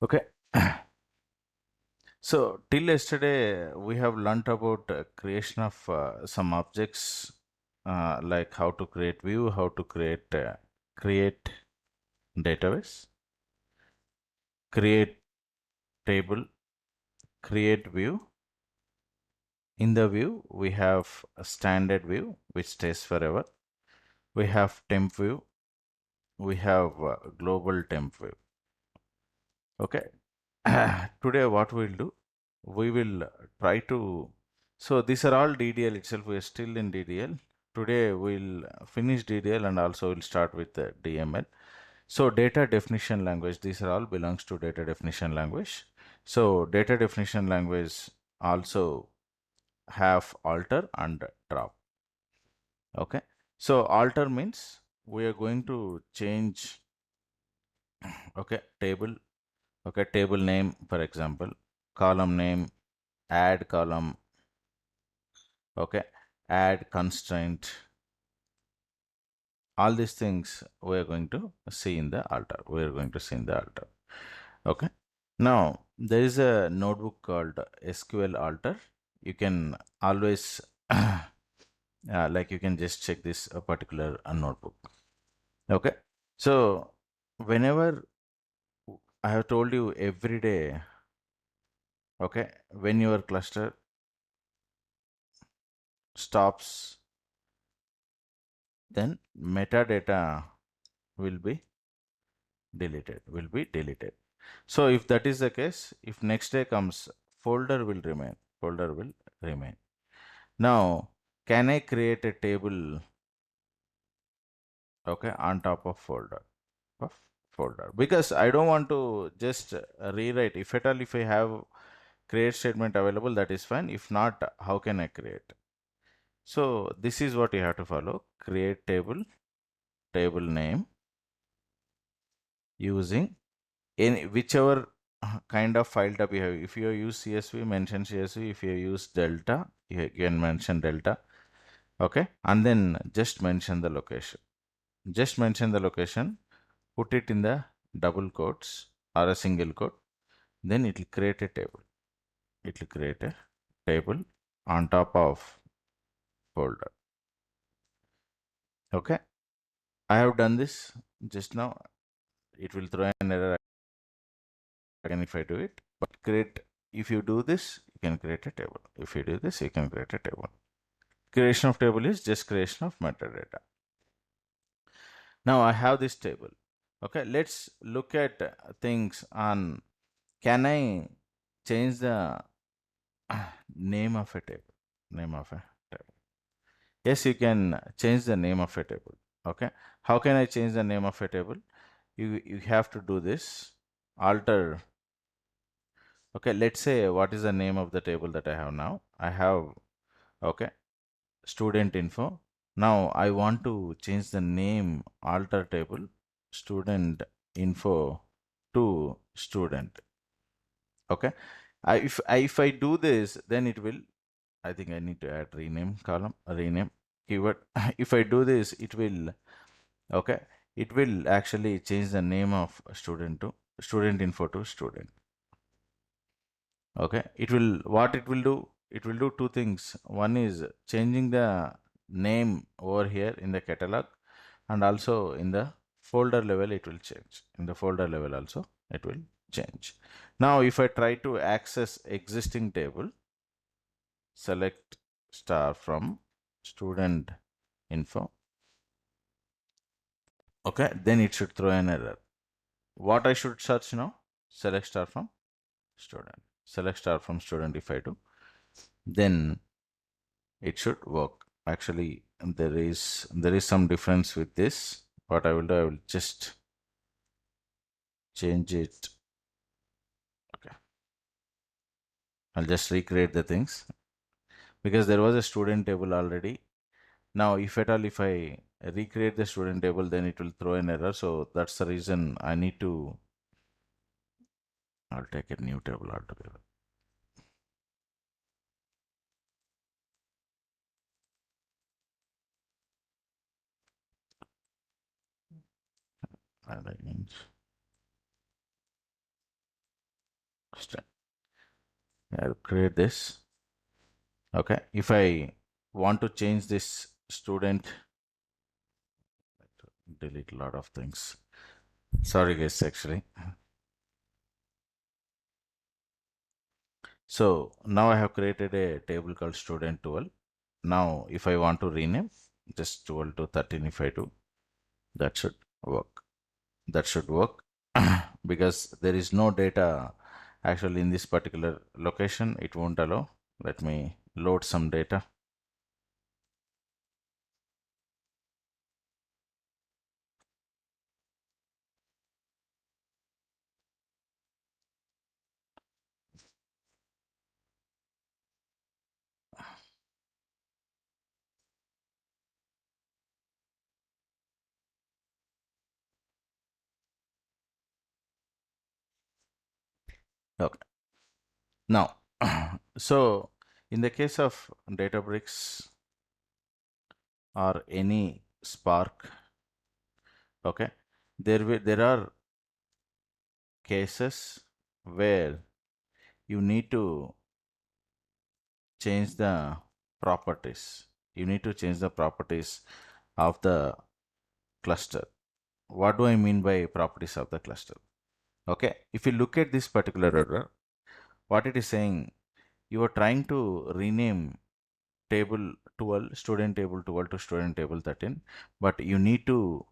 Okay. So till yesterday, we have learnt about creation of some objects, like how to create view, how to create database, create table, create view. In the view, we have a standard view which stays forever. We have temp view. We have global temp view. Okay. Today, what we'll do, we will try to. So these are all DDL itself. We are still in DDL. Today we'll finish DDL and also we'll start with the DML. So data definition language. These are all belongs to data definition language. So data definition language also have alter and drop. Okay. So alter means we are going to change. Okay, table. Okay, table name, for example, column name, add column. Okay, add constraint. All these things we are going to see in the altar. We are going to see in the altar. Okay. Now there is a notebook called SQL altar. You can always like you can just check this particular notebook. Okay. So whenever I have told you every day, okay, when your cluster stops, then metadata will be deleted. So if that is the case, if next day comes, folder will remain. Now, can I create a table, okay, on top of folder? Because I don't want to just rewrite. If at all, if I have create statement available, that is fine. If not, how can I create? So this is what you have to follow. Create table name using any whichever kind of file type you have. If you use CSV, mention CSV. If you use delta, you can mention delta. Okay, and then just mention the location. Just mention the location. Put it in the double quotes or a single quote. Then it will create a table. It will create a table on top of folder. Okay, I have done this just now. It will throw an error again if I do it. But create. If you do this, you can create a table. If you do this, you can create a table. Creation of table is just creation of metadata. Now I have this table. Okay, let's look at things on, can I change the name of a table? Name of a table. Yes, you can change the name of a table. Okay, how can I change the name of a table? You have to do this. Alter. Okay, let's say what is the name of the table that I have now? I have, okay, student info. Now I want to change the name, alter table, student info to student. Okay. If I do this, then it will, I think I need to add rename column, rename keyword. If I do this, it will, okay, it will actually change the name of student to student info to student. Okay, it will, what it will do, it will do two things. One is changing the name over here in the catalog, and also in the folder level it will change. In the folder level also it will change. Now if I try to access existing table, select star from student info, okay, then it should throw an error. What I should search now? Select star from student. Select star from student. If I do, then it should work. Actually, there is some difference with this. What I will do, I will just change it. Okay, I'll just recreate the things because there was a student table already. Now if at all, if I recreate the student table, then it will throw an error. So that's the reason I need to, I'll take a new table altogether. Arrange. I'll create this. Okay, if I want to change this student, delete a lot of things. Sorry guys, actually. So now I have created a table called student 12. Now if I want to rename, just 12 to 13 if I do, that should work. That should work because there is no data actually in this particular location. It won't allow. Let me load some data. Okay. Now, so in the case of Databricks or any Spark, okay, there are cases where you need to change the properties. You need to change the properties of the cluster. What do I mean by properties of the cluster? Okay, if you look at this particular error, what it is saying, you are trying to rename table 12, student table 12 to student table 13, but you need to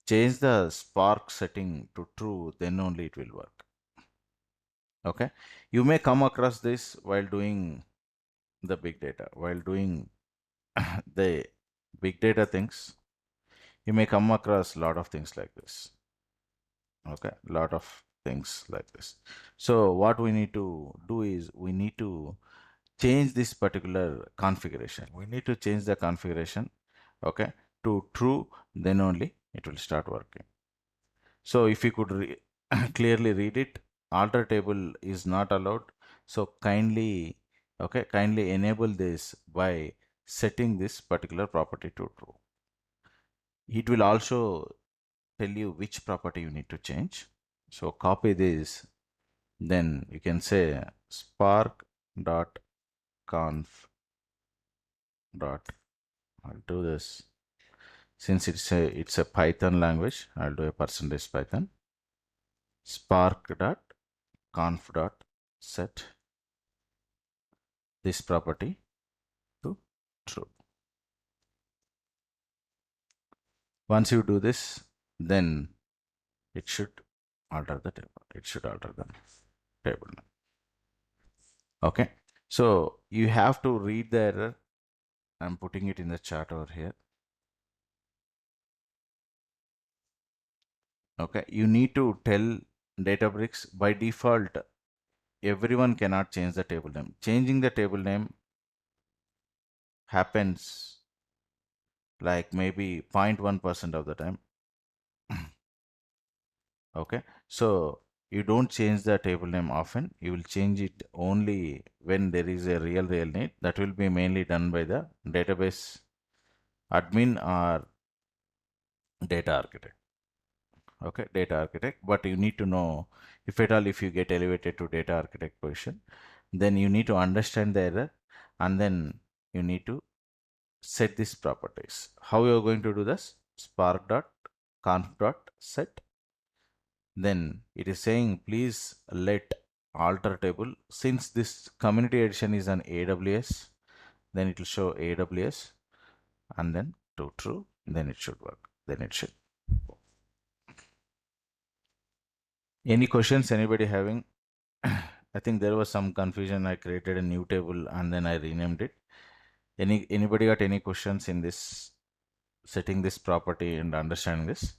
change the Spark setting to true, then only it will work. Okay, you may come across this while doing the big data, while doing the big data things. You may come across a lot of things like this. Okay, lot of things like this. So what we need to do is we need to change this particular configuration. We need to change the configuration, okay, to true, then only it will start working. So if you could clearly read it, alter table is not allowed. So kindly, okay, kindly enable this by setting this particular property to true. It will also tell you which property you need to change. So copy this, then you can say spark dot conf dot, I'll do this since it's a Python language. I'll do a percentage Python spark dot conf dot set this property to true. Once you do this, then it should alter the table. It should alter the table. Okay, so you have to read the error. I'm putting it in the chat over here. Okay, you need to tell Databricks by default everyone cannot change the table name. Changing the table name happens like maybe 0.1% of the time. Okay, so you don't change the table name often. You will change it only when there is a real need. That will be mainly done by the database admin or data architect. Okay, data architect, but you need to know, if at all if you get elevated to data architect position, then you need to understand the error, and then you need to set these properties. How you are going to do this? Spark dot conf dot set. Then it is saying please let alter table. Since this community edition is on AWS, then it will show AWS and then to true, then it should work. Then it should. Any questions anybody having? I think there was some confusion. I created a new table and then I renamed it. Anybody got any questions in this setting this property and understanding this?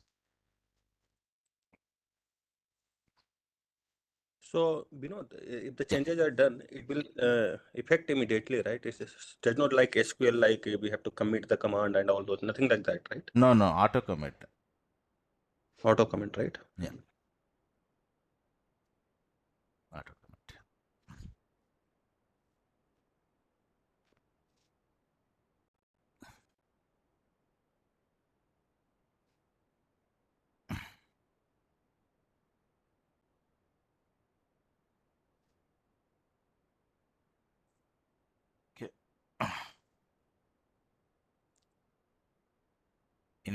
So, if the changes are done, it will affect immediately, right? It's not like SQL, like we have to commit the command and all those, nothing like that, right? No, auto commit. Auto comment, right? Yeah, auto commit.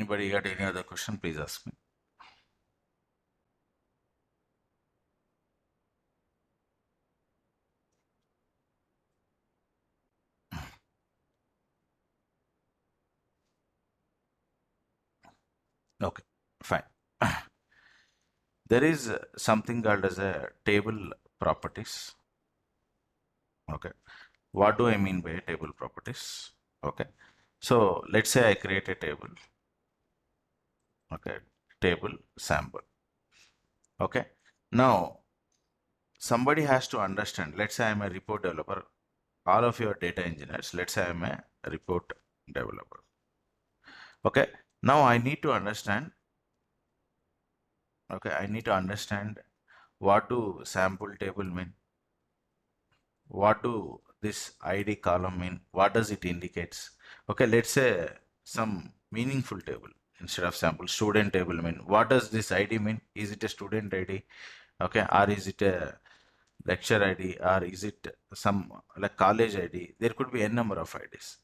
Anybody got any other question? Please ask me. Okay, fine. There is something called as a table properties. Okay, what do I mean by table properties? Okay, so let's say I create a table. Okay, table sample. Okay, now somebody has to understand. Let's say I'm a report developer. All of your data engineers. Let's say I'm a report developer. Okay, now I need to understand. Okay, I need to understand what do sample table mean? What do this ID column mean? What does it indicates? Okay, let's say some meaningful table instead of sample. Student table mean. What does this ID mean? Is it a student ID? Okay, or is it a lecture ID, or is it some like college ID? There could be a number of IDs.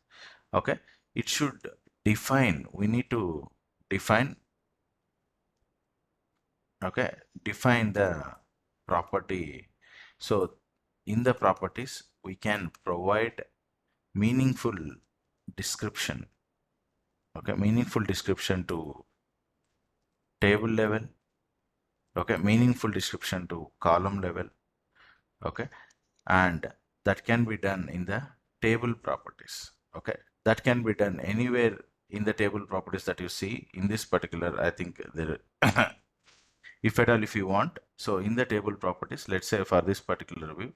Okay, it should define. We need to define. Okay, define the property. So in the properties we can provide meaningful description. Okay, meaningful description to table level. Okay, meaningful description to column level. Okay, and that can be done in the table properties. Okay, that can be done anywhere in the table properties that you see in this particular. I think there if at all if you want. So in the table properties, let's say for this particular view,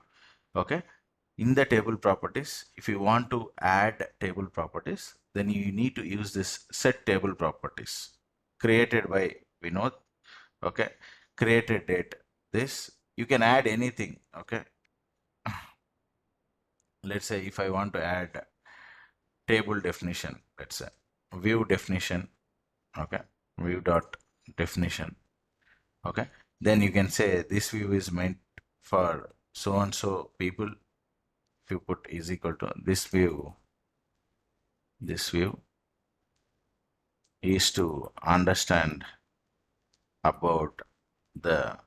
okay, in the table properties, if you want to add table properties, then you need to use this set table properties created by Vinod. Okay, created date. This you can add anything. Okay, let's say if I want to add table definition, let's say view definition. Okay, view dot definition. Okay, then you can say this view is meant for so and so people. If you put is equal to this view is to understand about the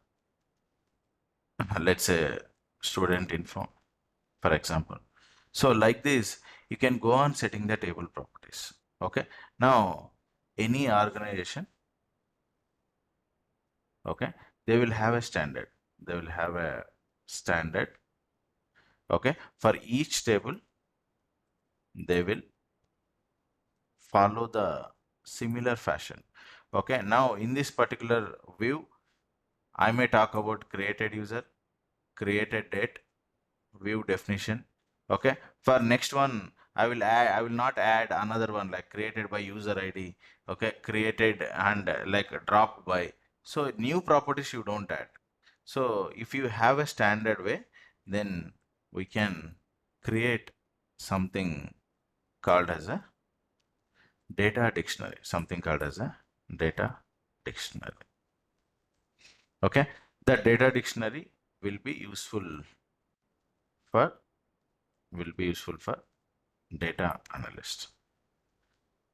let's say student info, for example. So like this you can go on setting the table properties. Okay, now any organization, okay, they will have a standard. They will have a standard. Okay, for each table they will follow the similar fashion. Okay, now in this particular view I may talk about created user, created date, view definition. Okay, for next one I will not add another one like created by user ID. Okay, created and like dropped by. So new properties you don't add. So if you have a standard way, then we can create something called as a data dictionary, something called as a data dictionary. Okay, the data dictionary will be useful for data analyst.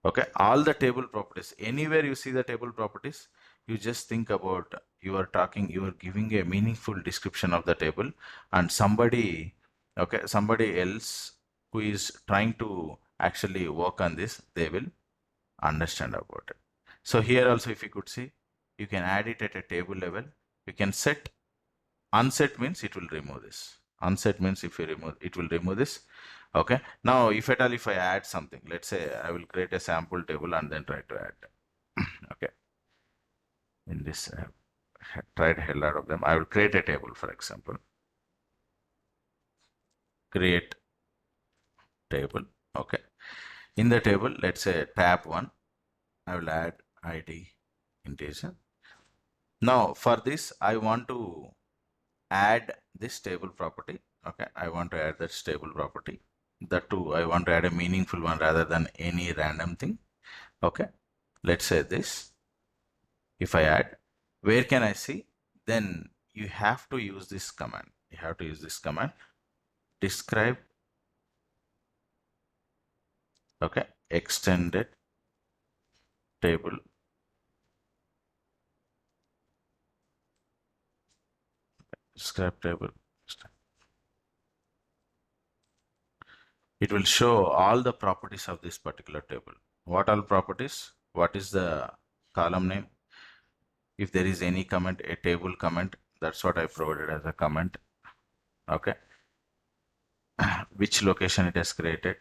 Okay, all the table properties, anywhere you see the table properties, you just think about you are giving a meaningful description of the table, and somebody, okay, somebody else who is trying to actually work on this, they will understand about it. So here also, if you could see, you can add it at a table level. You can set. Unset means it will remove this. Unset means if you remove, it will remove this. Okay. Now, if at all, if I add something, let's say I will create a sample table and then try to add. Okay. In this, I have tried hell out of them. I will create a table, for example. Create table. Okay. In the table, let's say tab 1, I will add ID integer. Now, for this, I want to add this table property. Okay, I want to add this table property. That too, I want to add a meaningful one rather than any random thing. Okay, let's say this. If I add, where can I see? Then you have to use this command. You have to use this command. Describe. Okay, extended table, describe table. It will show all the properties of this particular table. What all properties? What is the column name? If there is any comment, a table comment, that's what I provided as a comment. Okay. Which location it has created.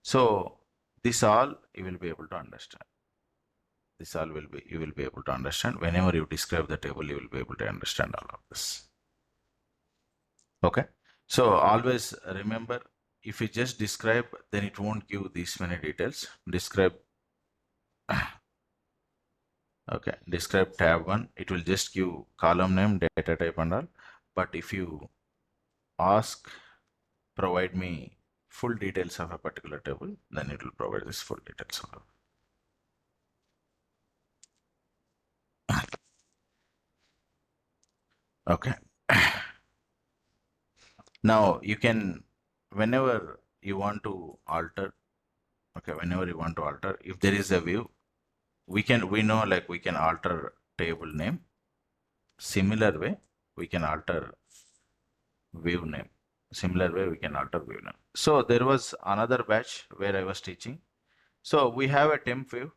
So this all you will be able to understand. This all will be, you will be able to understand. Whenever you describe the table, you will be able to understand all of this. Okay. So always remember, if you just describe, then it won't give these many details. Describe, okay, describe tab 1, it will just give column name, data type and all. But if you ask, provide me full details of a particular table, then it will provide this full details. Okay. Now you can, whenever you want to alter, okay, whenever you want to alter, if there is a view, we know like we can alter table name. Similar way, we can alter view name. Similar way, we can alter view name. So there was another batch where I was teaching. So we have a temp view.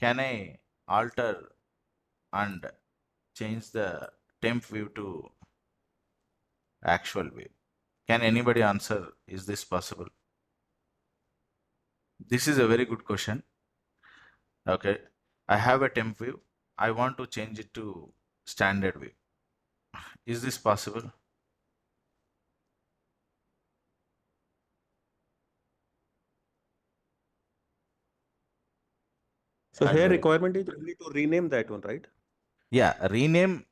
Can I alter and change the temp view to actual view? Can anybody answer? Is this possible? This is a very good question. Okay. I have a temp view. I want to change it to standard view. Is this possible? So here And requirement is only to rename that one, right? yeah, rename.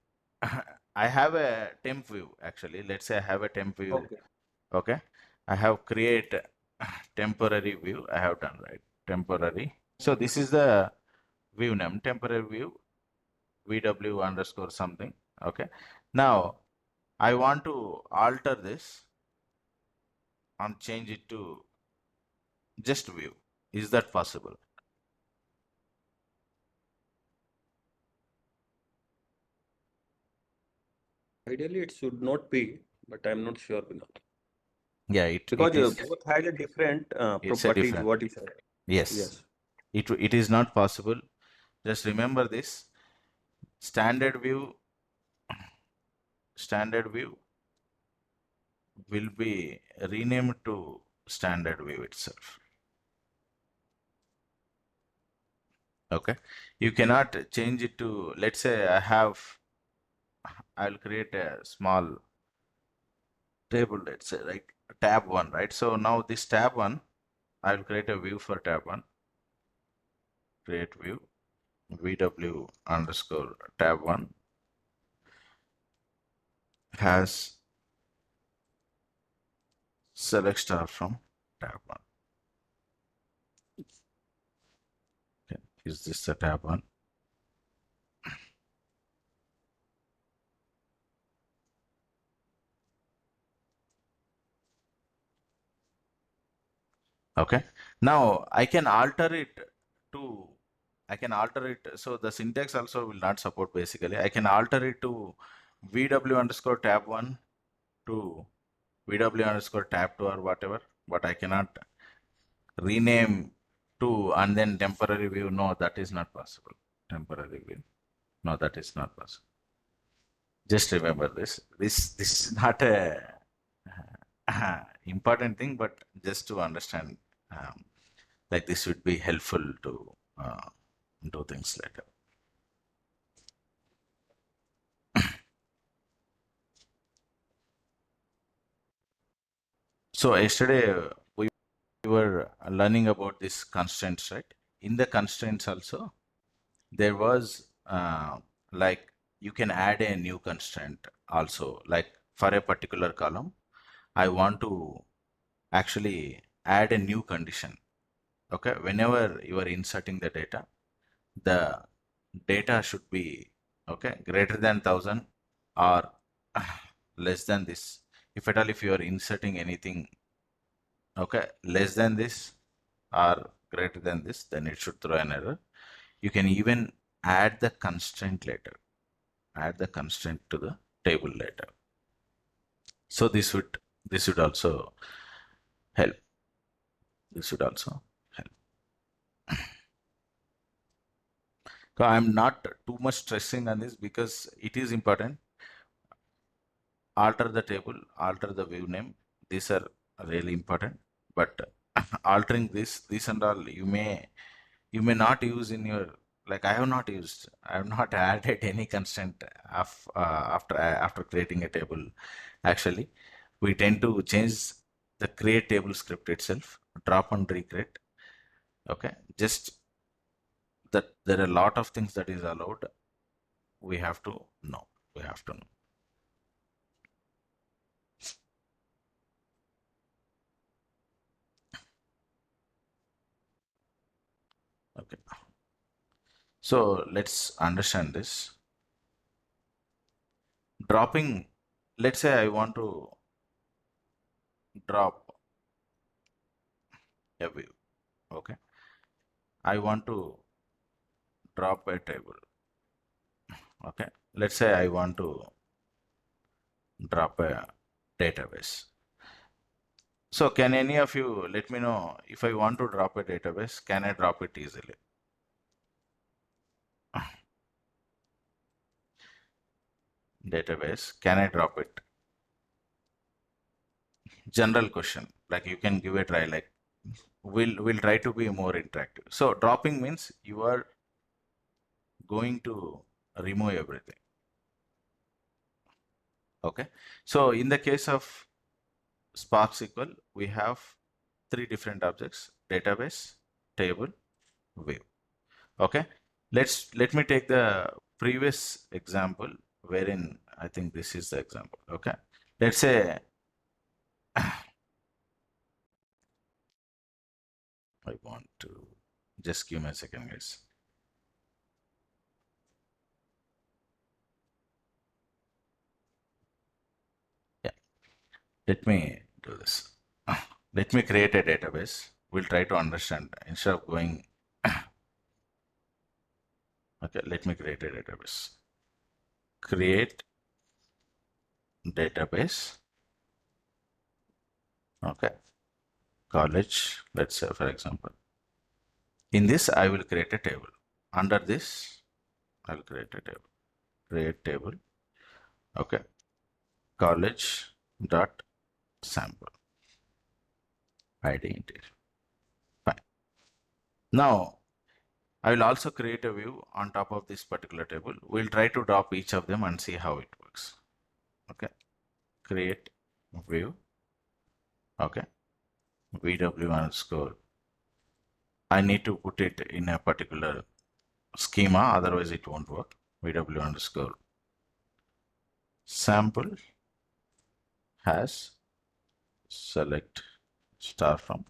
I have a temp view actually. Let's say I have a temp view. Okay. Okay. I have create temporary view. I have done right. Temporary. So this is the view name, temporary view, VW underscore something. Okay. Now I want to alter this and change it to just view. Is that possible? Ideally, it should not be, but I'm not sure, Vinod. Yeah, Because it is. both had a different It's a properties, different. what you said. Yes. Yes. It is not possible. Just remember this. Standard view will be renamed to standard view itself. Okay. You cannot change it to, let's say I'll create a small table, let's say, right? Tab 1, right? So now this tab 1, I'll create a view for tab 1, create view, VW underscore tab 1 has select star from tab 1. Okay. Is this the tab 1? Okay. Now I can alter it to, so the syntax also will not support basically. I can alter it to VW underscore tab 1 to VW underscore tab 2 or whatever, but I cannot rename to and then temporary view. No, that is not possible. Temporary view. No, that is not possible. Just remember this. This is not a important thing, but just to understand, like this would be helpful to do things later. So yesterday we were learning about these constraints, right? In the constraints also, there was like you can add a new constraint also, like for a particular column, I want to actually add a new condition. Okay, whenever you are inserting the data should be okay greater than 1000 or less than this. If at all if you are inserting anything okay less than this or greater than this, then it should throw an error. You can even add the constraint later. Add the constraint to the table later. So this would also help. This would also help. So I'm not too much stressing on this because it is important. Alter the table, alter the view name. These are really important. But altering this and all, you may not use in your, like I have not added any constraint after creating a table. Actually, we tend to change the create table script itself, drop and recreate. Okay, just that there are a lot of things that is allowed. We have to know. We have to know. Okay. So let's understand this. Dropping, let's say I want to drop a view. Okay. I want to drop a table. Okay. Let's say I want to drop a database. So can any of you let me know if I want to drop a database, can I drop it easily? Database, can I drop it? General question, like you can give a try, like we'll try to be more interactive. So dropping means you are going to remove everything. Okay. So in the case of Spark SQL, we have three different objects: database, table, view. Okay. Let me take the previous example wherein I think this is the example. Okay. Let's say I want to just give me a second, guys. Yeah. Let me do this. Let me create a database. We'll try to understand instead of going. Okay. Let me create a database. Create database. Okay. College. Let's say, for example, in this, I will create a table. Under this, I'll create a table. Create table. Okay. College dot sample ID integer. Fine. Now, I will also create a view on top of this particular table. We'll try to drop each of them and see how it works. Okay. Create view. Okay. VW underscore. I need to put it in a particular schema, otherwise it won't work. VW underscore sample has select star from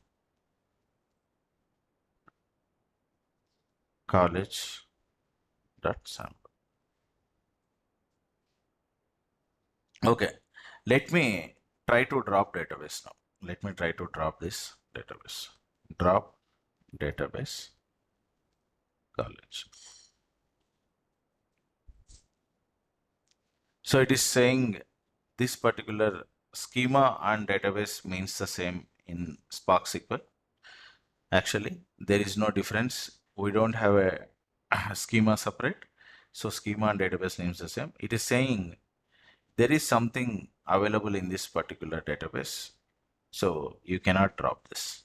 college dot sample. Okay, let me try to drop database now. Let me try to drop this database. Drop database college. So it is saying this particular schema and database means the same in Spark SQL. Actually, there is no difference. We don't have a schema separate. So schema and database names the same. It is saying there is something available in this particular database. So you cannot drop this.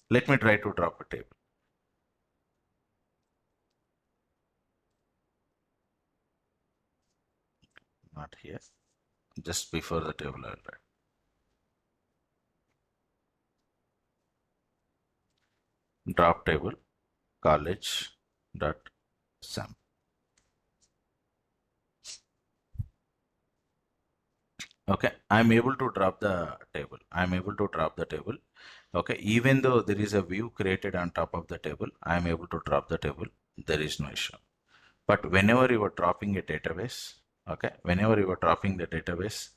Let me try to drop a table. Not here. Just before the table I'll write. Drop table college dot sam. Okay, I'm able to drop the table. I'm able to drop the table. Okay, even though there is a view created on top of the table, I'm able to drop the table. There is no issue. But whenever you are dropping a database, okay, whenever you are dropping the database,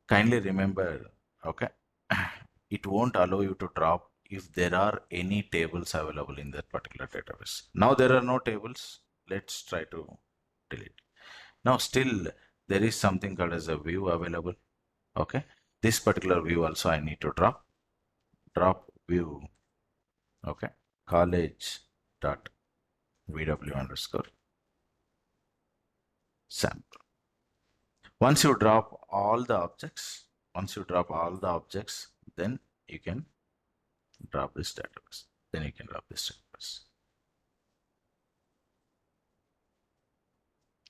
kindly remember, okay, it won't allow you to drop if there are any tables available in that particular database. Now there are no tables. Let's try to delete. Now still there is something called as a view available. Okay. This particular view also I need to drop view. Okay. College dot vw underscore sample. Once you drop all the objects, then you can drop this database.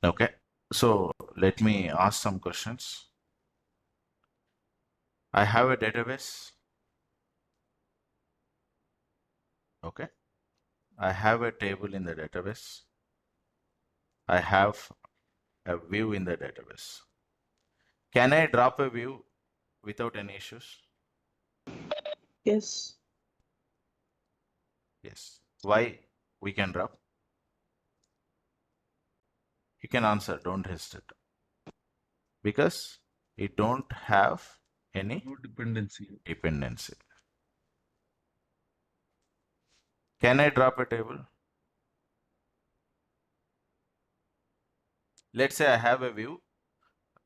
Okay. So let me ask some questions. I have a database. Okay. I have a table in the database. I have a view in the database. Can I drop a view without any issues? Yes. Yes. Why we can drop? You can answer, don't hesitate. Because it don't have any No dependency. dependency. Can I drop a table? Let's say I have a view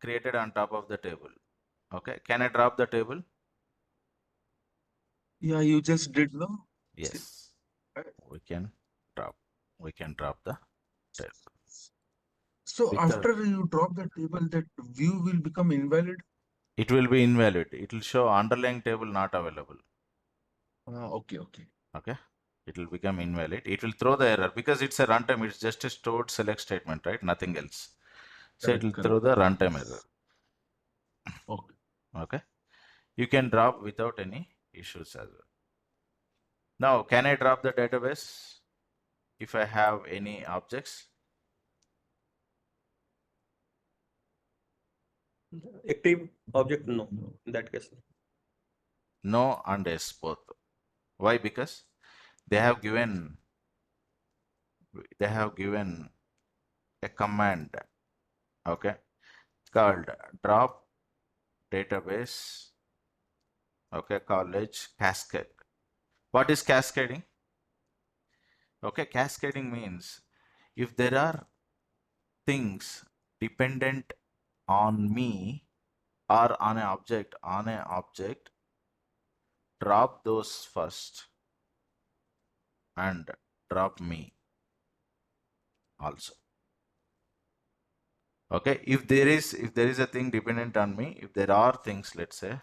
created on top of the table. Okay. Can I drop the table? Yeah, you just did, no? Yes. Uh, We can drop. We can drop the table. So Because after you drop the table, that view will become invalid. it will be invalid. It will show underlying table not available. Okay, okay. Okay. It will become invalid. It will throw the error because it's a runtime. It's just a stored select statement, right? Nothing else. So it Correct, will correct. throw the runtime error. Okay. Okay. You can drop without any issues as well. Now, can I drop the database if I have any objects? Active object, no. No. In that case, no. No and yes both. Why? Because they have given a command, okay, called drop database, okay, college cascade. What is cascading? Okay, cascading means if there are things dependent on me or on a object, drop those first and drop me also. Okay, if there is a thing dependent on me, if there are things, let's say,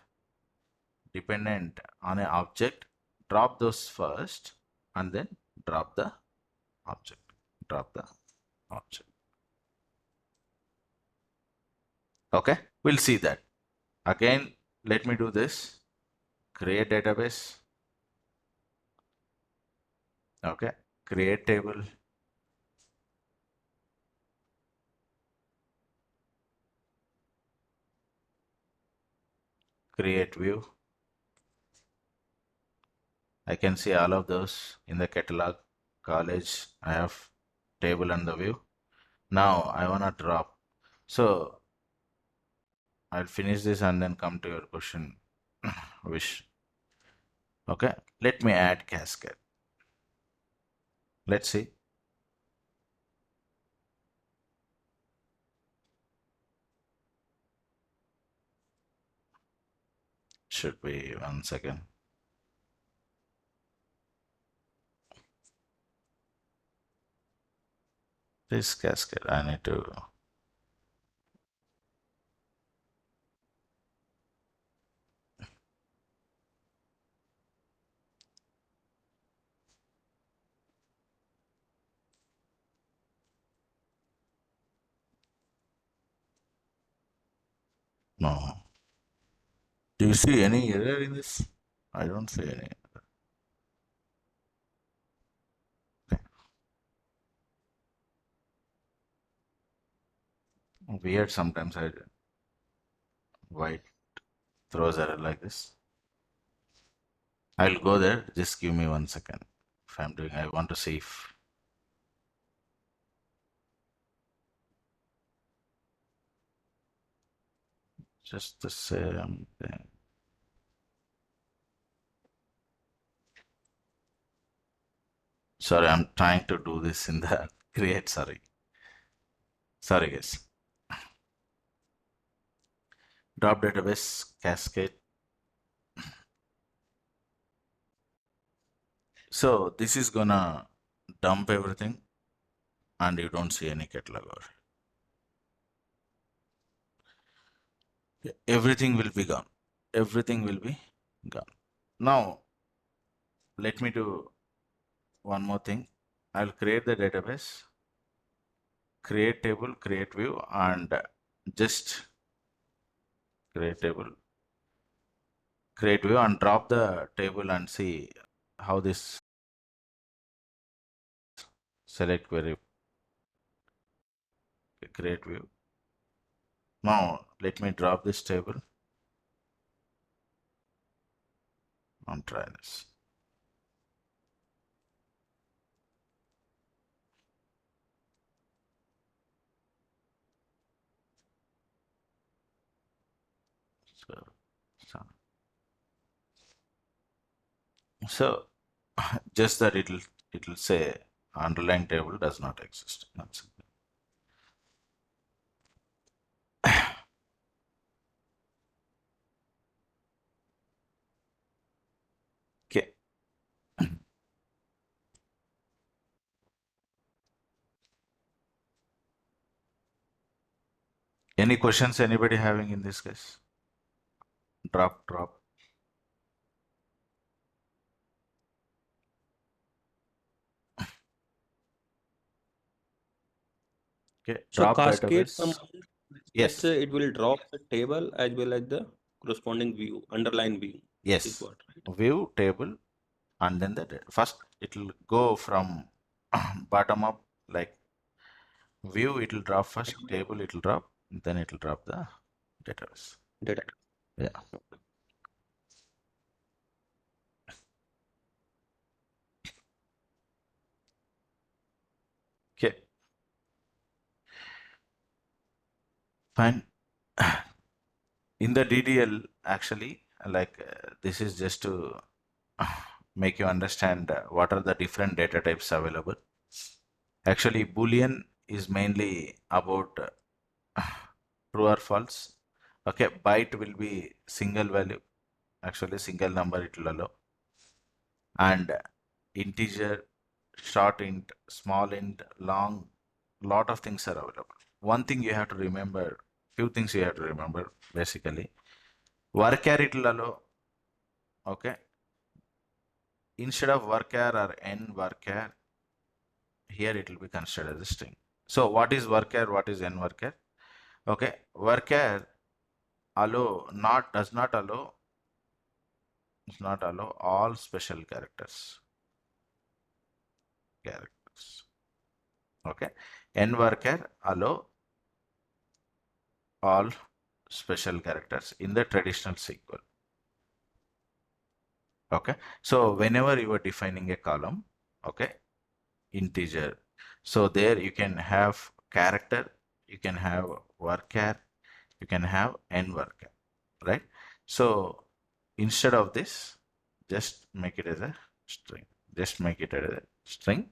dependent on an object, drop those first and then drop the object. Drop the object. Okay, we'll see that. Again, let me do this. Create database. Okay, create table. Create view. I can see all of those in the catalog. College, I have table and the view. Now I want to drop. So I'll finish this and then come to your question, Wish. Okay, let me add cascade. Let's see. Should be 1 second. This cascade, I need to. No. Do you see any error in this? I don't see any. Okay. Weird sometimes why it throws error like this. I'll go there. Just give me 1 second. If I'm doing, I want to see if. Just the same thing. Sorry, I'm trying to do this in the create. Sorry guys. Drop database cascade. So this is gonna dump everything and you don't see any catalog or everything will be gone. Everything will be gone. Now let me do one more thing. I'll create the database, create table, create view, and just create table, create view, and drop the table and see how this select query create view. Now let me drop this table and try this. So, so, so just that it'll say underlying table does not exist. That's it. Okay. Any questions anybody having in this case? Drop. Okay, So drop cascade database. command, Yes, it will drop the table as well as the corresponding view, underlying view. Is yes. what, right? View table and then the first it will go from bottom up, like view it will drop first, table it will drop, then it will drop the database. Data. Yeah. Okay. Fine. In the DDL, actually, like this is just to make you understand what are the different data types available. Actually, Boolean is mainly about true or false. Okay, byte will be single value, actually single number it will allow, and integer, short int, small int, long, lot of things are available. One thing you have to remember, few things you have to remember basically. Varchar it will allow, okay. Instead of varchar or n varchar, here it will be considered as a string. So what is varchar? What is n varchar? Okay, varchar does not allow all special characters. Okay, n varchar allow all special characters in the traditional SQL. Okay, so whenever you are defining a column, okay, integer, so there you can have character, you can have varchar, you can have n varchar, right? So instead of this, just make it as a string. Just make it as a string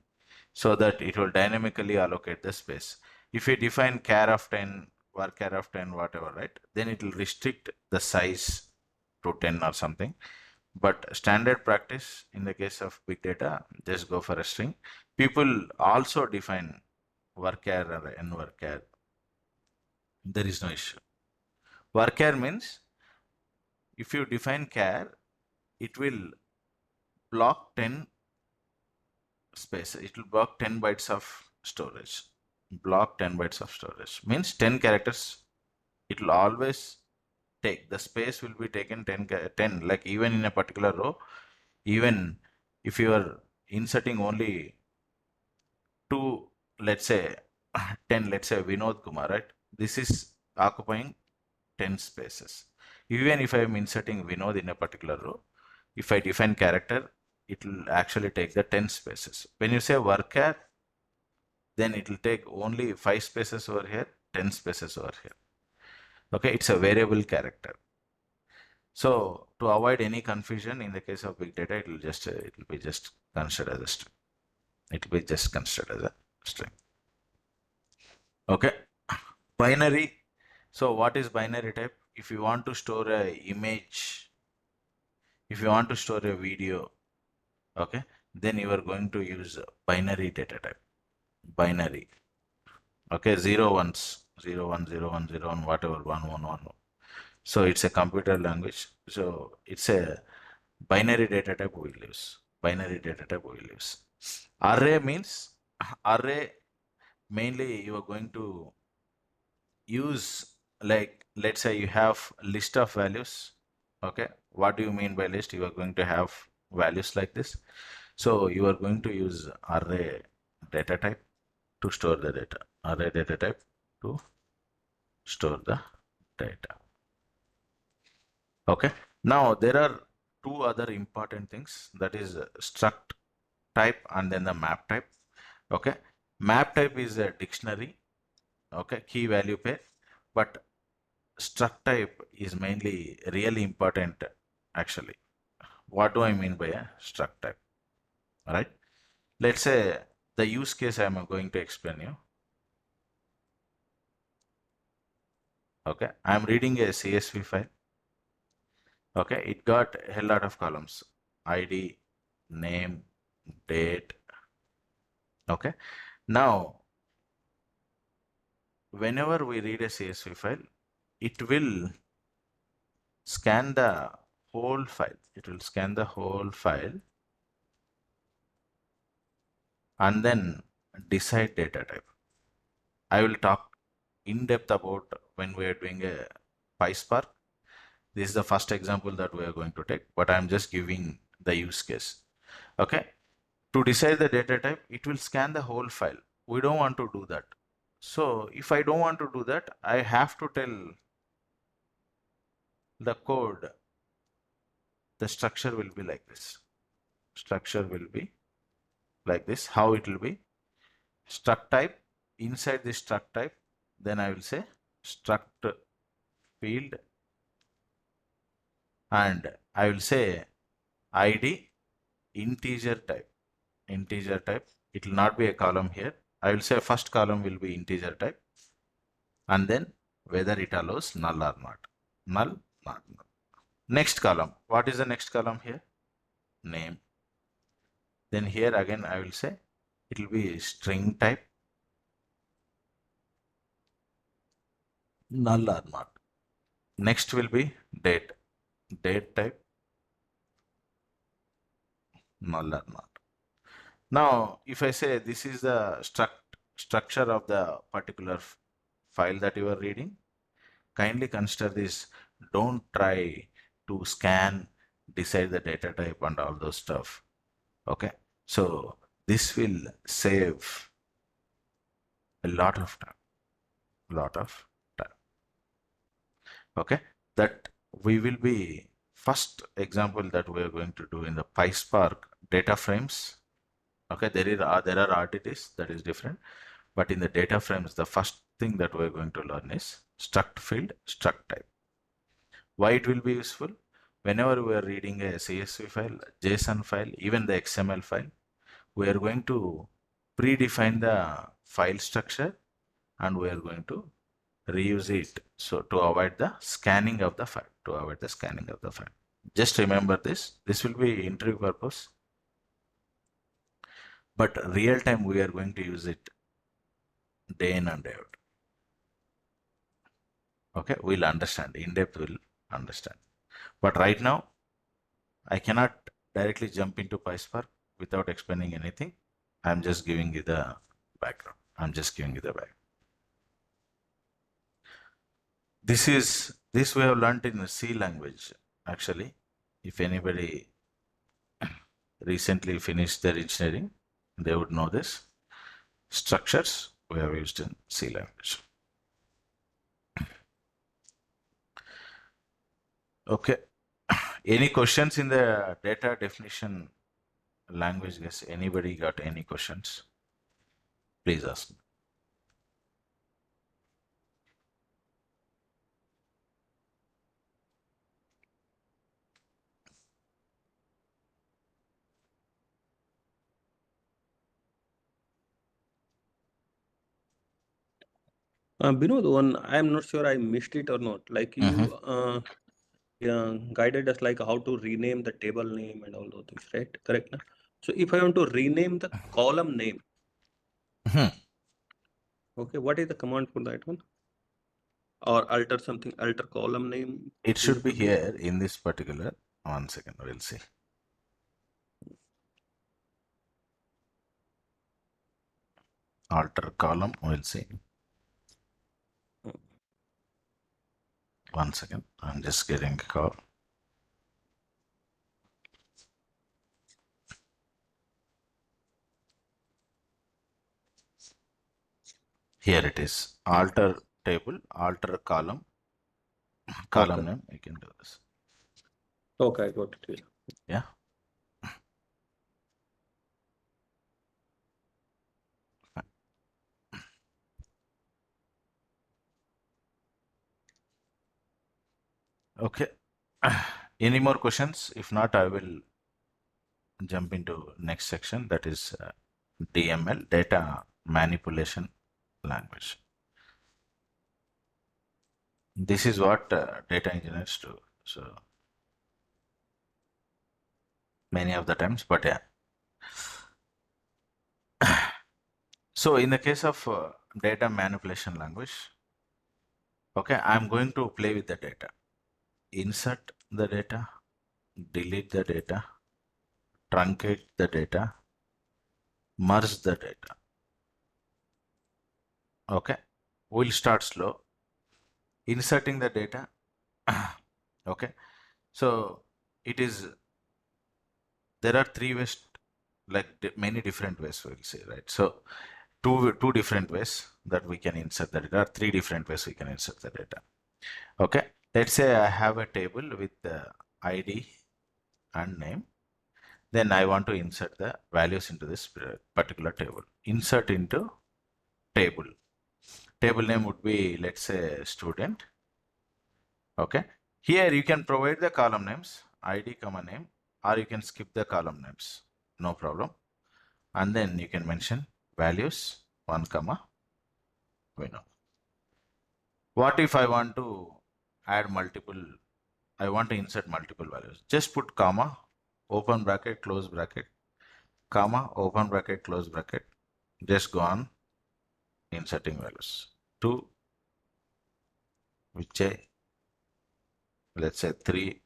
so that it will dynamically allocate the space. If you define char of 10, varchar of 10, whatever, right? Then it will restrict the size to 10 or something. But standard practice in the case of big data, just go for a string. People also define varchar or n varchar. There is no issue. Varchar means if you define char, it will block 10 space. It will block 10 bytes of storage. Block 10 bytes of storage means 10 characters. It will always take. The space will be taken 10, like even in a particular row, even if you are inserting only two, let's say 10, let's say Vinod Kumar, right? This is occupying 10 spaces. Even if I am inserting Vinod in a particular row, if I define character, it will actually take the 10 spaces. When you say varchar, then it will take only 5 spaces over here, 10 spaces over here. Okay, it's a variable character. So to avoid any confusion in the case of big data, it will be just considered as a string. It will be just considered as a string. Okay. Binary. So what is binary type? If you want to store a image, if you want to store a video, okay, then you are going to use binary data type. Binary. Okay, 0 ones, 0 1 0 1 0 1, whatever, 1 1 1. So it's a computer language. So it's a binary data type we will use. Binary data type we will use. Array means array, mainly you are going to use, like, let's say you have a list of values. Okay, what do you mean by list? You are going to have values like this. So you are going to use array data type to store the data. Array data type to store the data. Okay. Now there are two other important things, that is struct type and then the map type. Okay. Map type is a dictionary. Okay. Key value pair. But struct type is mainly really important actually. What do I mean by a struct type? All right. Let's say the use case I am going to explain you. Okay. I am reading a CSV file. Okay. It got a lot of columns: ID, name, date. Okay. Now, whenever we read a CSV file, it will scan the whole file. It will scan the whole file and then decide data type. I will talk in depth about when we are doing a PySpark. This is the first example that we are going to take, but I'm just giving the use case. Okay. To decide the data type, it will scan the whole file. We don't want to do that. So if I don't want to do that, I have to tell the code, the structure will be like this. Structure will be like this. How it will be? Struct type. Inside this struct type, then I will say struct field, and I will say ID integer type. Integer type. It will not be a column here. I will say first column will be integer type, and then whether it allows null or not. Null, not null. Next column. What is the next column here? Name. Then here again I will say it will be string type, null or not. Next will be date. Date type, null or not. Now, if I say this is the structure of the particular file that you are reading, kindly consider this. Don't try to scan, decide the data type and all those stuff. Okay. So this will save a lot of time. Lot of time. Okay. That we will be first example that we are going to do in the PySpark data frames. Okay. There are RTTs, that is different. But in the data frames, the first thing that we're going to learn is struct field, struct type. Why it will be useful? Whenever we are reading a CSV file, JSON file, even the XML file, we are going to predefine the file structure and we are going to reuse it. So to avoid the scanning of the file, Just remember this. This will be interview purpose. But real time, we are going to use it day in and day out. Okay, we'll understand. In depth, we'll understand. But right now, I cannot directly jump into PySpark without explaining anything. I'm just giving you the background. This we have learned in C language. Actually, if anybody recently finished their engineering, they would know this. Structures we have used in C language. Okay. Any questions in the data definition language, guys? Anybody got any questions? Please ask me. Binod, I'm not sure I missed it or not. Like you guided us like how to rename the table name and all those things, right? Correct, na? So if I want to rename the column name, Mhm. okay, what is the command for that one? Or alter something, alter column name? It We should have be to do. here in this particular. One second, we'll see. Alter column, we'll see. One second, I'm just getting a call. Here it is. Alter table, alter column, column Okay. name. You can do this. Okay, I got it here. Yeah. Okay. Any more questions? If not, I will jump into next section. That is DML, data manipulation language. This is what data engineers do. So many of the times, but yeah. So in the case of data manipulation language, okay, I'm going to play with the data. Insert the data, delete the data, truncate the data, merge the data. Okay, we'll start slow. Inserting the data. Okay, so it is, there are three ways, like many different ways we'll say, right? So two different ways that we can insert the data. There are three different ways we can insert the data. Okay, let's say I have a table with the ID and name. Then I want to insert the values into this particular table. Insert into table. Table name would be, let's say, student. Okay. Here you can provide the column names, ID comma name, or you can skip the column names. No problem. And then you can mention values 1 comma winner. What if I want to add multiple, I want to insert multiple values? Just put comma, open bracket, close bracket, comma, open bracket, close bracket. Just go on inserting values. 2, which let's say 3,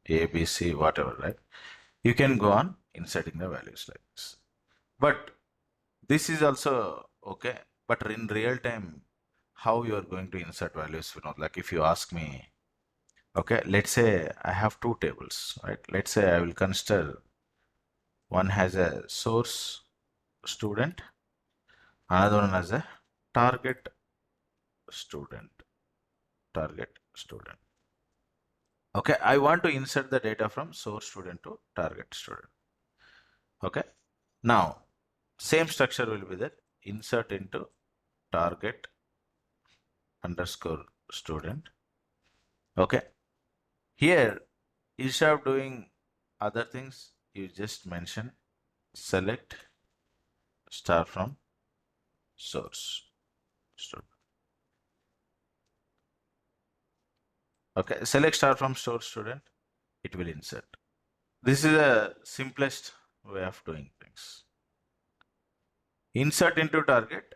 A, B, C, whatever, right? You can go on inserting the values like this. But this is also okay. But in real time, how you are going to insert values, like if you ask me, okay, let's say I have two tables, right? Let's say I will consider one has a source student, another one has a target student, target student. Okay, I want to insert the data from source student to target student. Okay, now same structure will be there. Insert into target underscore student. Okay, here instead of doing other things, you just mention select star from source student. Okay, select star from source student, it will insert. This is the simplest way of doing things. Insert into target,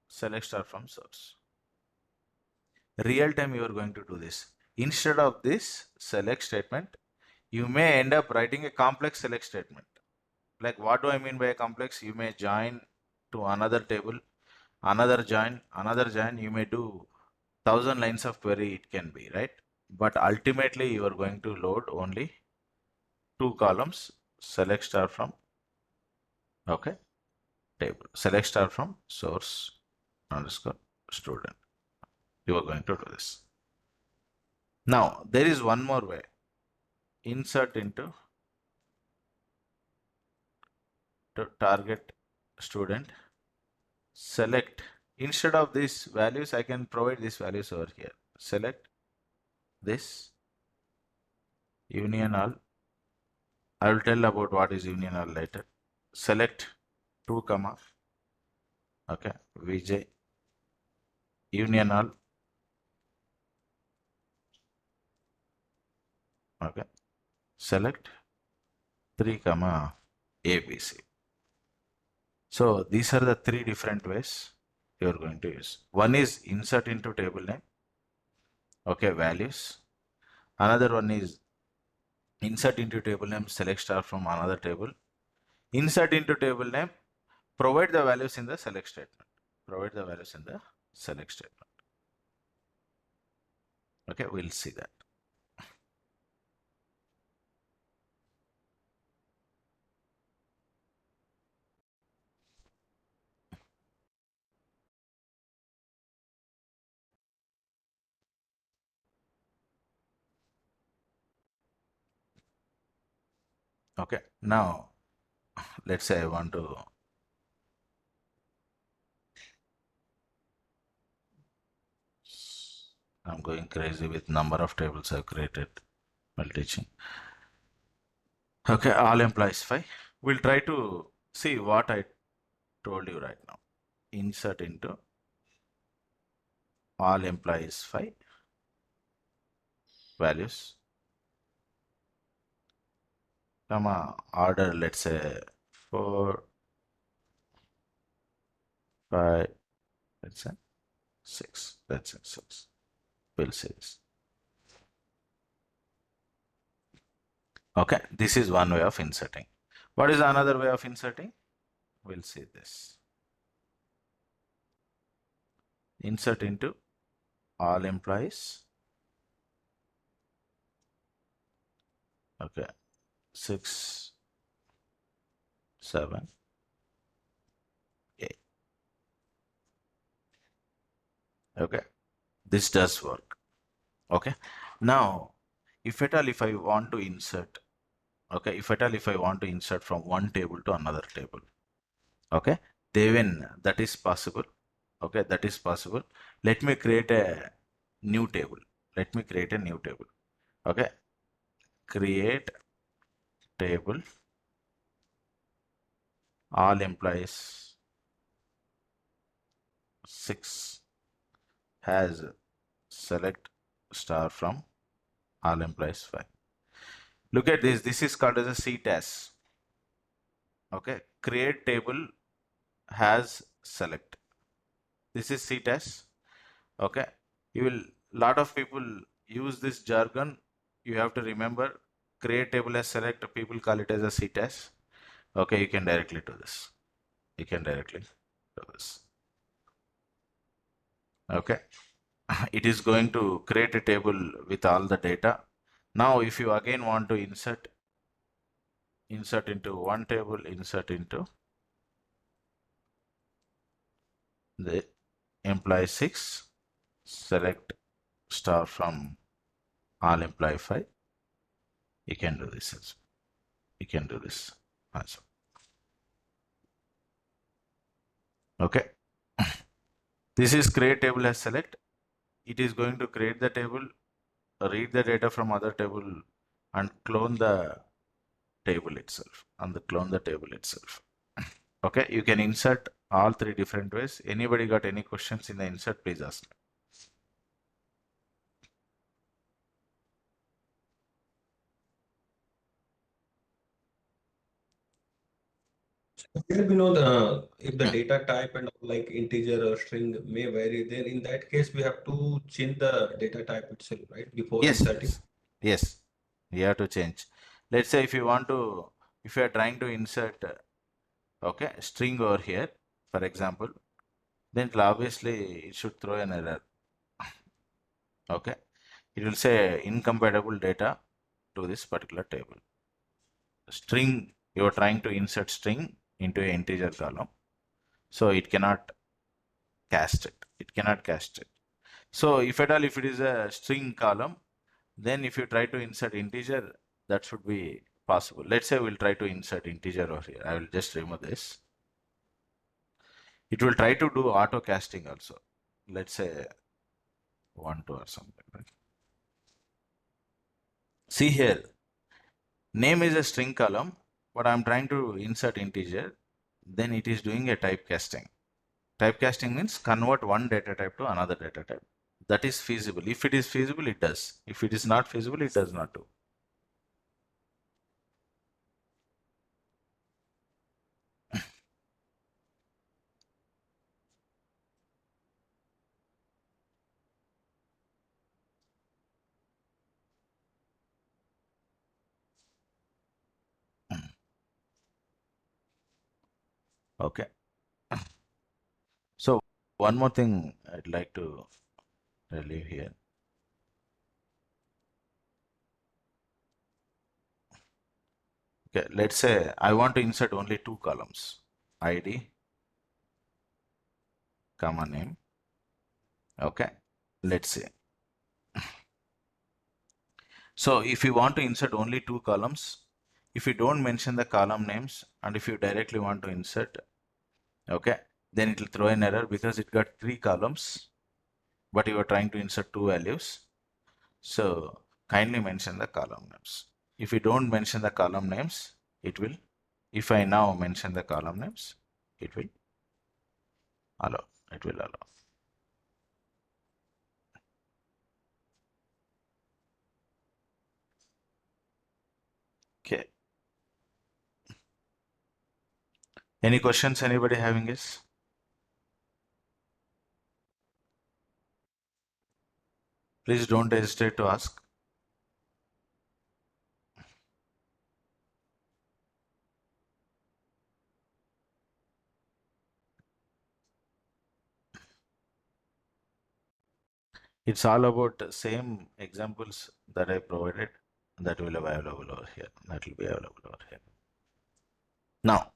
select star from source. Real time you are going to do this. Instead of this select statement, you may end up writing a complex select statement. Like, what do I mean by a complex? You may join to another table, another join, you may do 1,000 lines of query, it can be, right? But ultimately you are going to load only two columns, select star from, okay, table, select star from source underscore student. You are going to do this. Now, there is one more way. Insert into target student, select, instead of these values, I can provide these values over here. Select this union all. I will tell about what is union all later. Select 2 comma, okay, VJ union all. Okay, select 3 comma ABC. So these are the 3 different ways you are going to use. One is insert into table name. Okay, values. Another one is insert into table name, select star from another table. Insert into table name, provide the values in the select statement. Provide the values in the select statement. Okay, we'll see that. Okay, now let's say I want to I'm going crazy with number of tables I've created while teaching. Okay, all employees 5. We'll try to see what I told you right now. Insert into all employees 5 values, comma order, let's say 4, 5, let's say 6. That's it, 6. We'll see this. Okay, this is one way of inserting. What is another way of inserting? We'll see this. Insert into all employees. Okay, 6, 7, 8. Okay, this does work. Okay, now if at all if I want to insert, okay, if at all if I want to insert from one table to another table, okay, then that is possible. Okay, that is possible. Let me create a new table. Let me create a new table. Okay, create table all employees 6 has select star from all employees 5. Look at this. This is called as a CTAS. Okay, create table has select. This is CTAS. Okay, you will lot of people use this jargon. You have to remember create table as select. People call it as a CTAS. Okay, you can directly do this. You can directly do this. Okay, it is going to create a table with all the data. Now, if you again want to insert into one table, insert into the employee 6, select star from all employee 5. You can do this as well. You can do this as well. Okay. This is create table as select. It is going to create the table, read the data from other table, and clone the table itself. Clone the table itself. Okay, you can insert all 3 different ways. Anybody got any questions in the insert, please ask me. Here we know the if the data type and like integer or string may vary, then in that case we have to change the data type itself, right? Before Yes, inserting. yes. You have to change. Let's say if you want to, if you are trying to insert, okay, string over here, for example, then obviously it should throw an error. Okay, it will say incompatible data to this particular table. String, you are trying to insert string into an integer column, so it cannot cast it. It cannot cast it. So if at all, if it is a string column, then if you try to insert integer, that should be possible. Let's say we'll try to insert integer over here. I will just remove this. It will try to do auto casting also. Let's say 1, 2 or something. Right? See here, name is a string column, but I'm trying to insert integer. Then it is doing a type casting. Typecasting means convert one data type to another data type. That is feasible. If it is feasible, it does. If it is not feasible, it does not do. Okay. So one more thing I'd like to tell you here. Okay, let's say I want to insert only two columns, ID, comma name. Okay, let's say. So if you want to insert only two columns, if you don't mention the column names and if you directly want to insert, okay, then it will throw an error because it got three columns, but you are trying to insert two values. So kindly mention the column names. If you don't mention the column names, it will, if I now mention the column names, it will allow, it will allow. Okay. Any questions anybody having this? Please don't hesitate to ask. It's all about the same examples that I provided that will be available over here. That will be available over here. Now,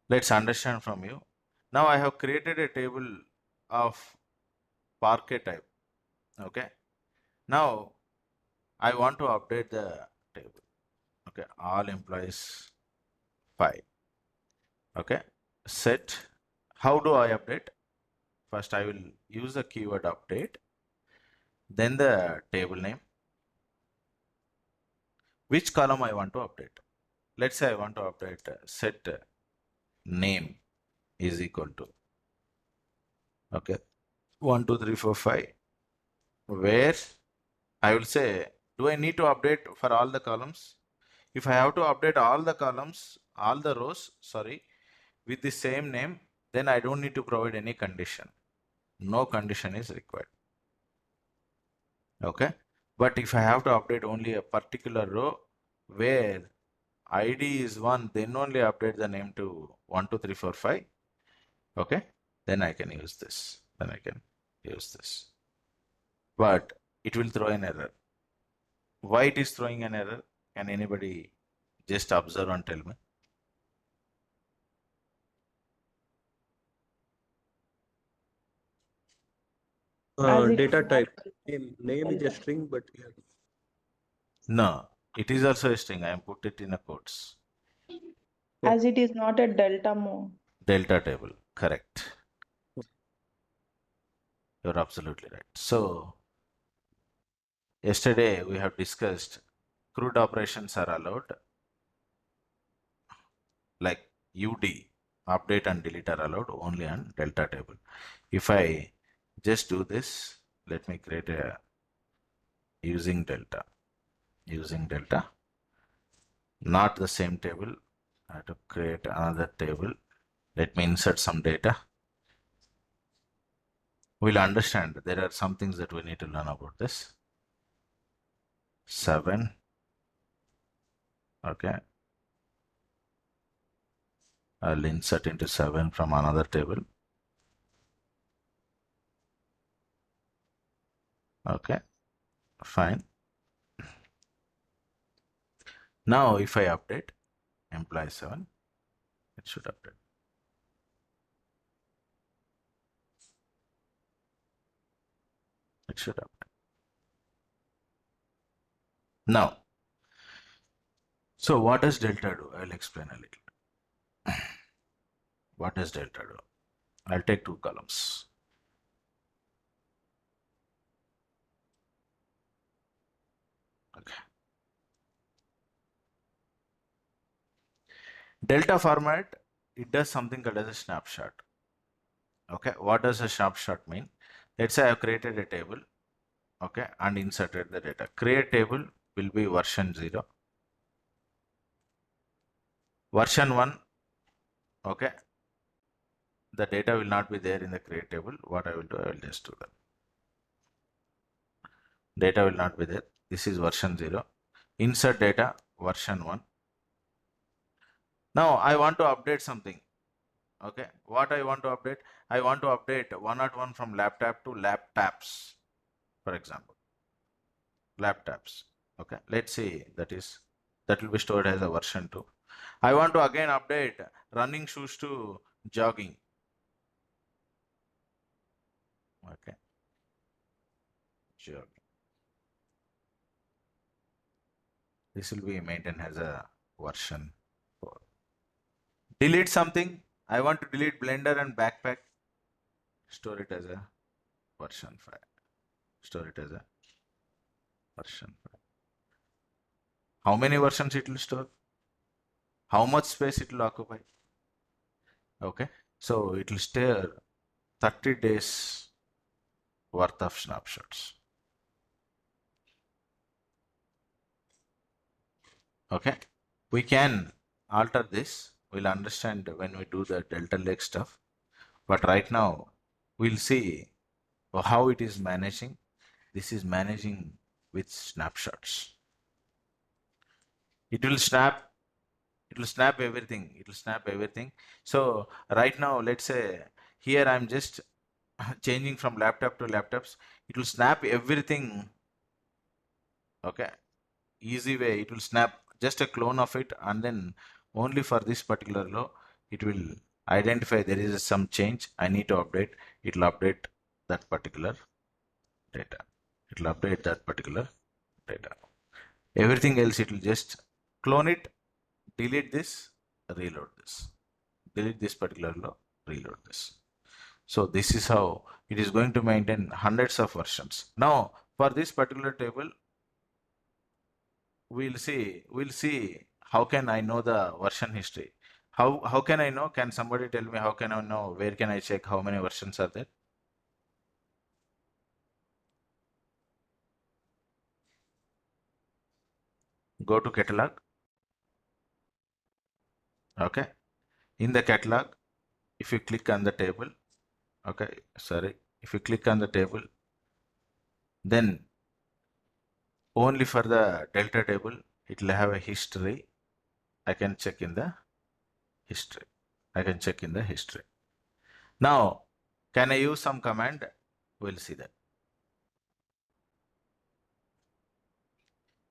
let's understand from you. Now I have created a table of Parquet type. Okay. Now I want to update the table. Okay. All employees 5. Okay. Set. How do I update? First, I will use the keyword update, then the table name, which column I want to update. Let's say I want to update set name is equal to, okay, 1 2 3 4 5, where I will say, do I need to update for all the columns? If I have to update all the columns, all the rows, sorry, with the same name, then I don't need to provide any condition. No condition is required. Okay. But if I have to update only a particular row where ID is 1, then only update the name to 1 2 3 4 5. Okay. Then I can use this. Then I can use this. But it will throw an error. Why it is throwing an error? Can anybody just observe and tell me? As it Data is type. not Name is a delta. string, but here. No, it is also a string. I am put it in a quotes. As it is not a delta mode. Delta table. Correct. You're absolutely right. So yesterday we have discussed CRUD operations are allowed, like UD, update and delete are allowed only on delta table. If I just do this, let me create a using delta, not the same table. I have to create another table. Let me insert some data. We'll understand there are some things that we need to learn about this. 7. Okay. I'll insert into 7 from another table. Okay. Fine. Now if I update employee 7, it should update. It should update. Now, so what does delta do? I'll explain a little. What does delta do? I'll take two columns. Okay. Delta format it does something called as a snapshot. Okay, what does a snapshot mean? Let's say I have created a table, okay, and inserted the data. Create table will be version 0. Version 1, okay, the data will not be there in the create table. What I will do, I will just do that. Data will not be there. This is version 0. Insert data, version 1. Now I want to update something. Okay, what I want to update? I want to update 101 from laptop to laptops, for example. Laptops. Okay, let's see, that will be stored as a version 2. I want to again update running shoes to jogging. Okay, jogging. This will be maintained as a version 4. Delete something. I want to delete blender and backpack. Store it as a version 5. Store it as a version 5. How many versions it will store? How much space it will occupy? Okay, so it will store 30 days worth of snapshots. Okay, we can alter this. We'll understand when we do the Delta Lake stuff. But right now, we'll see how it is managing. This is managing with snapshots. It will snap. It will snap everything. It will snap everything. So right now, let's say here I'm just changing from laptop to laptops. It will snap everything. Okay, easy way. It will snap just a clone of it, and then only for this particular law, it will identify there is some change. I need to update. It will update that particular data. It will update that particular data. Everything else, it will just clone it, delete this, reload this. Delete this particular law, reload this. So this is how it is going to maintain hundreds of versions. Now, for this particular table, we'll see how can I know the version history. How can I know? Can somebody tell me how can I know? Where can I check how many versions are there? Go to catalog. Okay. In the catalog, if you click on the table, okay, sorry, if you click on the table, then only for the delta table, it will have a history. I can check in the history. I can check in the history. Now, can I use some command? We'll see that.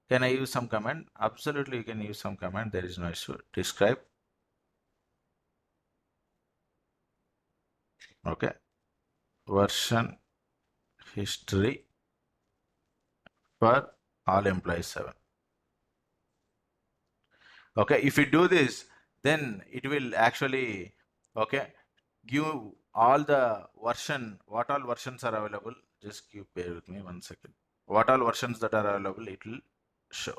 Can I use some command? Absolutely, you can use some command. There is no issue. Describe. Okay. Version history for all employees 7. Okay. If you do this, then it will actually, okay, give all the version, what all versions are available. Just bear with me 1 second. What all versions that are available, it will show.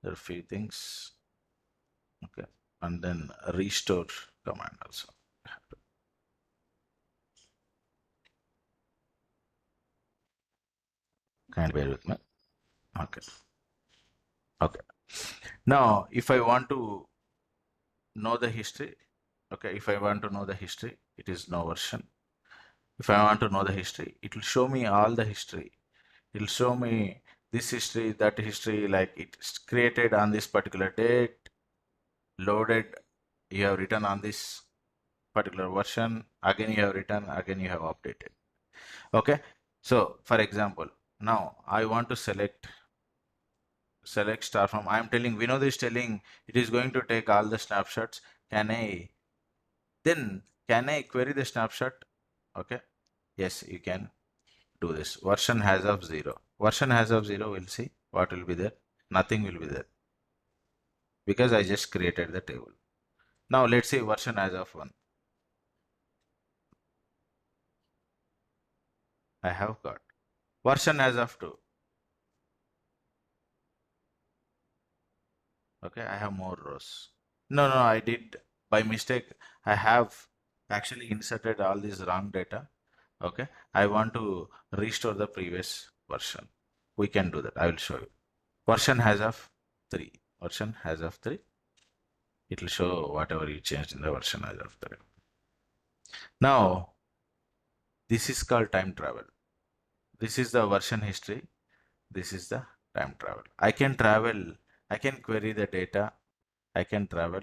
There are a few things. Okay. And then restore command also. Can you bear with me? Okay. Okay. Now, if I want to know the history, okay, if I want to know the history, it is no version. If I want to know the history, it will show me all the history. It will show me this history, that history, like it's created on this particular date, loaded, you have written on this particular version, again you have written, again you have updated. Okay, so for example, now I want to select star from. I am telling Vinod is telling it is going to take all the snapshots. Can I query the snapshot? Okay, yes, you can do this. Version has of 0. Version has of 0, we'll see what will be there. Nothing will be there because I just created the table. Now let's say version as of 1. I have got version as of 2. Okay, I have more rows. No, I did by mistake. I have actually inserted all these wrong data. Okay, I want to restore the previous version. We can do that. I will show you. Version has of 3. Version has of 3. It will show whatever you changed in the version as of 3. Now, this is called time travel. This is the version history. This is the time travel. I can query the data. I can travel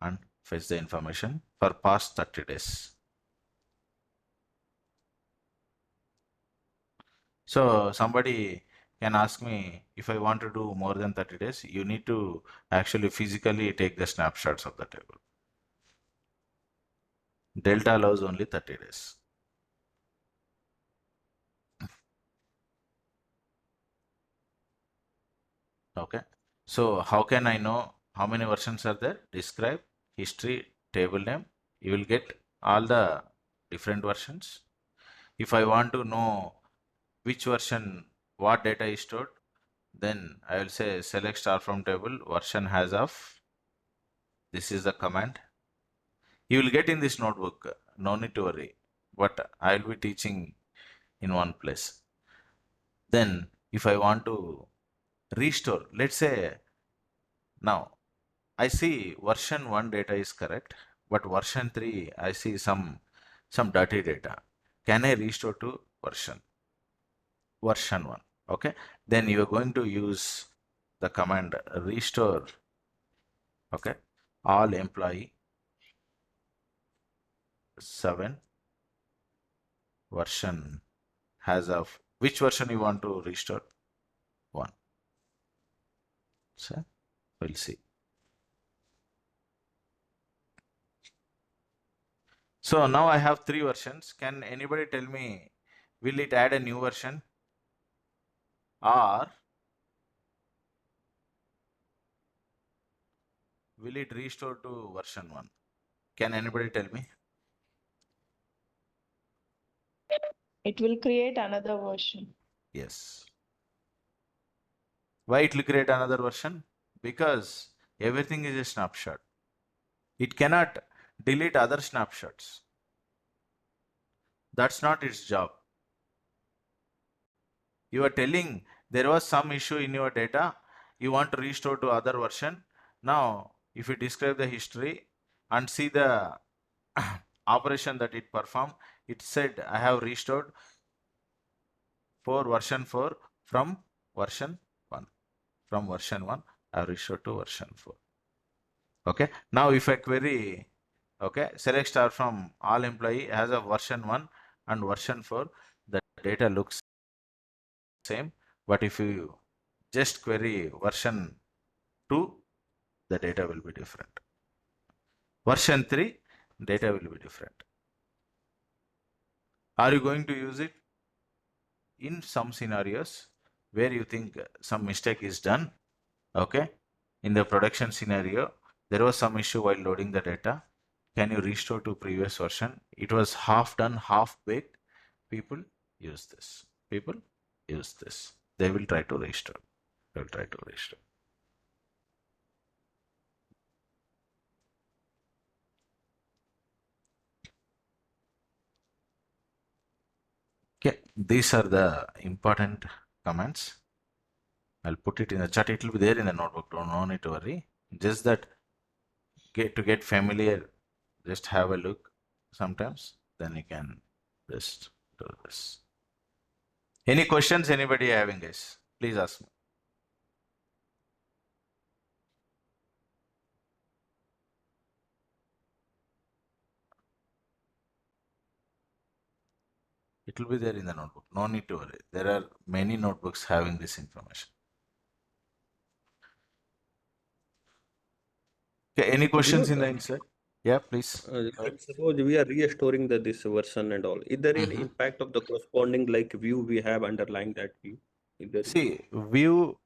and fetch the information for past 30 days. So somebody can ask me, if I want to do more than 30 days, you need to actually physically take the snapshots of the table. Delta allows only 30 days. Okay. So how can I know how many versions are there? Describe, history, table name. You will get all the different versions. If I want to know which version, what data is stored, then I will say select star from table version has of. This is the command. You will get in this notebook. No need to worry. But I will be teaching in one place. Then if I want to restore, let's say now I see version 1 data is correct, but version 3 I see some dirty data. Can I restore to version 1? Okay, then you are going to use the command restore. Okay, all employee 7 version has of which version you want to restore? 1. So we'll see. So now I have 3 versions. Can anybody tell me, will it add a new version or will it restore to version 1? Can anybody tell me? It will create another version. Yes. Why it will create another version? Because everything is a snapshot. It cannot delete other snapshots. That's not its job. You are telling there was some issue in your data, you want to restore to other version. Now, if you describe the history and see the operation that it performed, it said I have restored for version 4 from version 1. From version 1, I have restored to version 4. Okay. Now, if I query, okay, select star from all employee has a version 1 and version 4, the data looks same. But if you just query version 2, the data will be different. Version 3, data will be different. Are you going to use it? In some scenarios where you think some mistake is done, okay, in the production scenario, there was some issue while loading the data. Can you restore to previous version? It was half done, half baked. People use this. People use this. They will try to restore. They will try to restore. Okay, these are the important comments. I'll put it in the chat. It will be there in the notebook. No need to worry. Just that get familiar. Just have a look sometimes. Then you can just do this. Any questions anybody having, guys? Please ask me. It will be there in the notebook. No need to worry. There are many notebooks having this information. Okay, any questions in the inside? Yeah, please. Like suppose we are restoring this version and all. Is there any impact of the corresponding like view we have underlying that view? Is there See, view,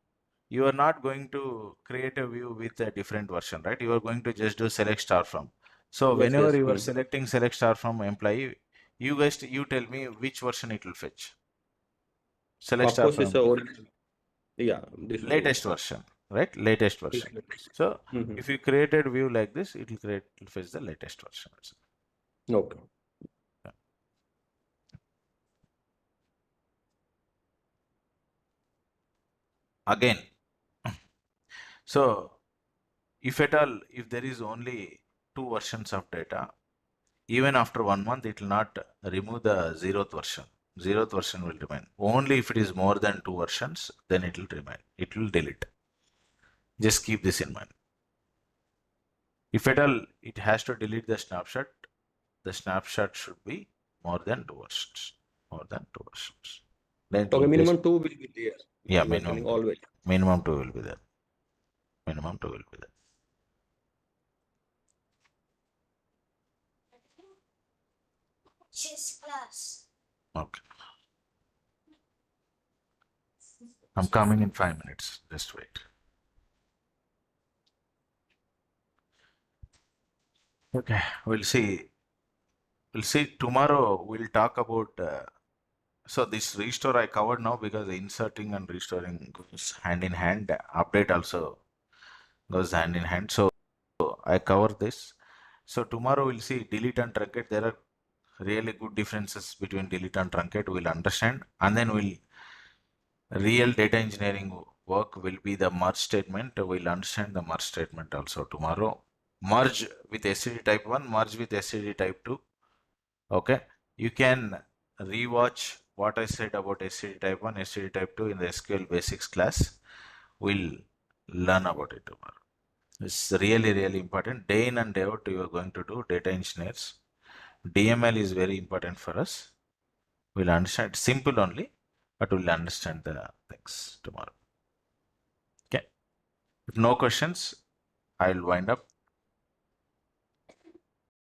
you are not going to create a view with a different version, right? You are going to just do select star from. So Yes, whenever yes. you are selecting select star from employee, you guys, you tell me which version it will fetch. Select Of star course, it's from a original. Yeah, this is latest original. version, right? Latest version. So Mhm. if you created view like this, it will fetch the latest version. Okay. Again, so if at all, if there is only two versions of data, even after 1 month, it will not remove the zeroth version. Zeroth version will remain. Only if it is more than two versions, then it will remain. It will delete. Just keep this in mind. If at all it has to delete the snapshot should be more than two versions. More than two versions. Then it Okay, will minimum 2 will be there. yeah, You are telling always. minimum two will be there. Minimum two will be there. Okay. I'm coming in 5 minutes. Just wait. Okay. We'll see. We'll see tomorrow. We'll talk about. So this restore I covered now because inserting and restoring goes hand in hand. Update also goes hand in hand. So I cover this. So tomorrow we'll see delete and truncate. There are really good differences between delete and truncate. We'll understand, and then we'll real data engineering work will be the merge statement. We'll understand the merge statement also tomorrow. Merge with SCD type 1, merge with SCD type 2. Okay. You can rewatch what I said about SCD type 1, SCD type 2 in the SQL basics class. We'll learn about it tomorrow. It's really, really important. Day in and day out, you are going to do data engineers. DML is very important for us. We'll understand simple only, but we'll understand the things tomorrow. Okay. If no questions, I'll wind up.